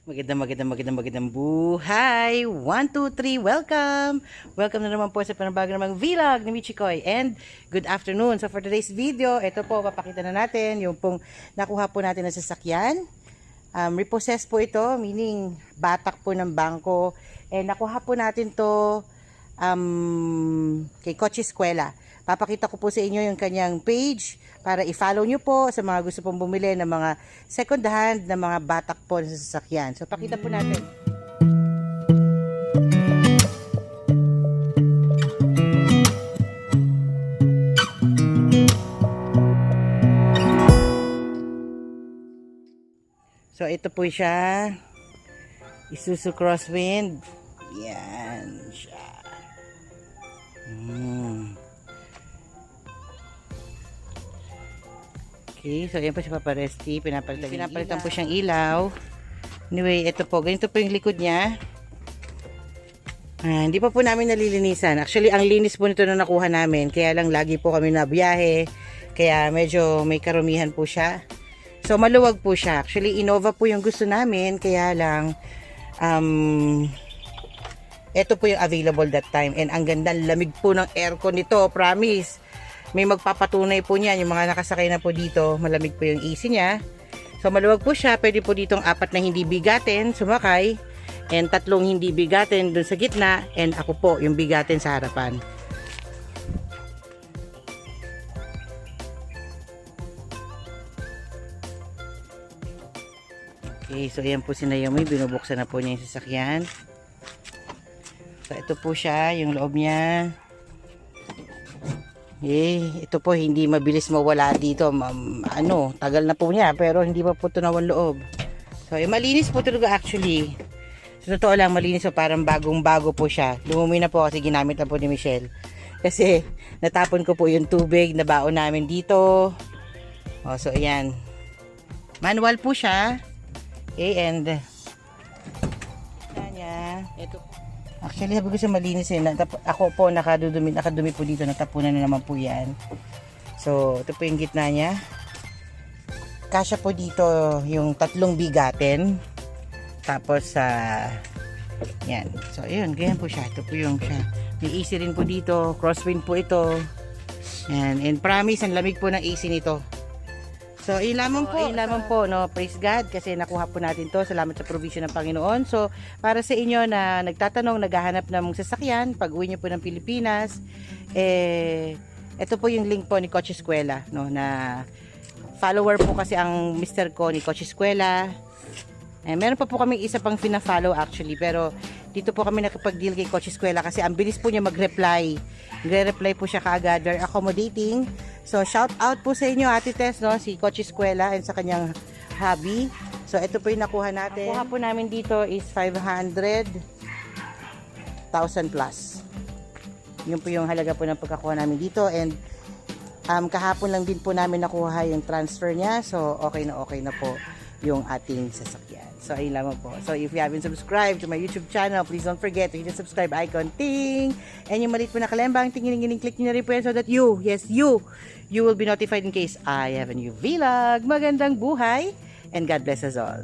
Magandang buhay. 1, 2, 3, welcome! Welcome na naman po sa panabago namang vlog ni Michikoy. And good afternoon. So for today's video, ito po, papakita na natin yung pong nakuha po natin na sasakyan. Repossessed po ito, meaning batak po ng bangko. And nakuha po natin to kay Kotse Eskwela. Papakita ko po sa inyo yung kanyang page para i-follow nyo po sa mga gusto pong bumili ng mga second hand na mga batak po sa sasakyan. So, pakita po natin. So, ito po siya. Isuzu Crosswind. Yan siya. Okay, so yan po siya paparesti. Pinapalitan po siyang ilaw. Anyway, ito po. Ganito po yung likod niya. Hindi pa po namin nalilinisan. Actually, ang linis po nito na nakuha namin. Kaya lang lagi po kami na biyahe. Kaya medyo may karumihan po siya. So, maluwag po siya. Actually, Innova po yung gusto namin. Kaya lang, ito po yung available that time. And ang ganda, lamig po ng aircon nito. Promise. May magpapatunay po niyan. Yung mga nakasakay na po dito, malamig po yung AC niya. So, maluwag po siya. Pwede po ditong 4 na hindi bigatin, sumakay. And 3 hindi bigatin dun sa gitna. And ako po, yung bigatin sa harapan. Okay, so ayan po si Naomi. Binubuksan na po niya yung sasakyan. So, ito po siya, yung loob niya. Ito po hindi mabilis mawala dito. Tagal na po niya pero hindi pa po tunawan loob. So, malinis po talaga actually. Sa totoo lang, malinis po, parang bagong-bago po siya. Lumumi na po kasi ginamit na po ni Michelle. Kasi natapon ko po yung tubig na baon namin dito. So, ayan. Manual po siya. Okay, and ito. Actually, sabi ko siya malinis eh. Ako po nakadumi po dito. Natapunan na naman po yan. So, ito po yung gitna niya. Kasya po dito yung 3 bigatin. Tapos, yan. So, ayun. Ganyan po siya. Ito po yung siya. May AC rin po dito. Crosswind po ito. Yan. And promise, ang lamig po ng AC nito. So, ilamang po, no? Praise God kasi nakuha po natin to. Salamat sa provision ng Panginoon. So, para sa inyo na nagtatanong, naghahanap ng sasakyan, pag uwi nyo po ng Pilipinas, ito po yung link po ni Kotse Eskwela, no? Na follower po kasi ang mister ko ni Kotse Eskwela. Meron pa po kami isa pang pina-follow actually, pero dito po kami nakapag-deal kay Kotse Eskwela kasi ang bilis po niya mag-reply. Nagre-reply po siya kaagad, very accommodating. So, shout out po sa inyo, Ate Tess, no? Si Kotse Eskwela and sa kanyang hobby. So, ito po yung nakuha natin. Nakuha po namin dito is 500,000 plus. Yun po yung halaga po ng pagkakuha namin dito. And kahapon lang din po namin nakuha yung transfer niya. So, okay na po yung ating sasakyan. So, ayun lamang po. So, if you haven't subscribed to my YouTube channel, please don't forget to hit the subscribe icon, ting! And yung maliit po na kalembang, tingin-tingin, click nyo na rin po yan so that you will be notified in case I have a new vlog. Magandang buhay, and God bless us all.